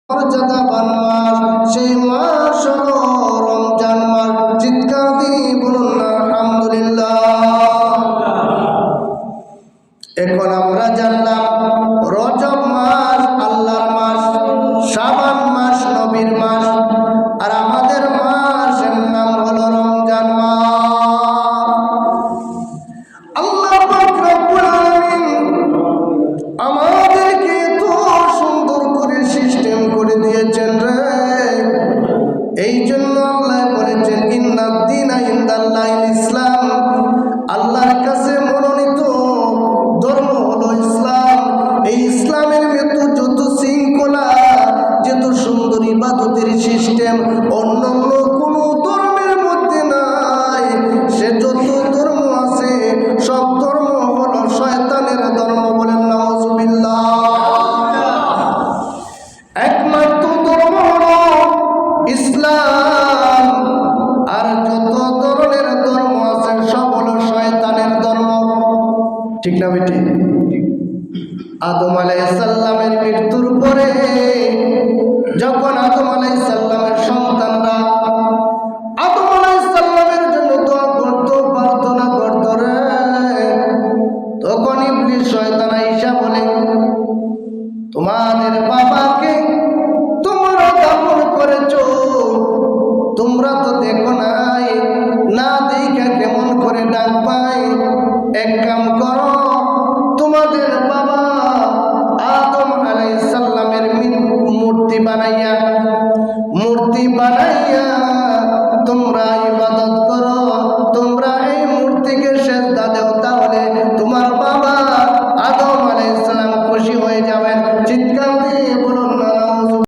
মর্যাদাবান মাস, সেই মাস হলো রমজান মাস। চিৎকার দিয়ে বলুন না আলহামদুলিল্লাহ। এখন আমরা জানলাম রজব মাস আল্লাহর মাস, শাবান মাস নবীর মাস, আর আমাদের মাসের নাম হলো রমজান মাস। আল্লাহ পাক রব্বুল আলামিন আমাদেরকে এত সুন্দর করে সিস্টেম করে দিয়েছেন রে। এই জন্য আল্লাহ বলেছেন ইন্নাদ দীনা ইনদাল্লাহিল ইসলাম, আল্লাহর কাছে মনোনীত ধর্ম হলো ইসলাম। এই ইসলামের ভেতর যত শৃঙ্খলা, যত সুন্দর ইবাদতের সিস্টেম অন্য কোনো ধর্মের মধ্যে নাই। সে যত ধর্ম আছে সব ধর্ম হলো শয়তানের ধর্ম। বলেন নাউজুবিল্লাহ। একমাত্র ধর্ম হলো ইসলাম, আর যত ধরনের ধর্ম আছে সব হলো শয়তানের ধর্ম। ঠিক না বেটি? আদম আলাইহিস সালামের মৃত্যুর পরে যখন আদম আলাইহিস সালামের সন্তানরা আদম আলাইহিস সালামের জন্য দোয়া করত, প্রার্থনা করত রে, তখন ইবলিস শয়তান আইসা বলে, তোমাদের বাবাকে তোমরা দাফন করেছো, তোমরা তো দেখো নাই, না দেখা কেমন করে ডাক পাই। এক কাম করো, তোমাদের বাবা আদম আলাইহিস সালামের মূর্তি বানাইয়া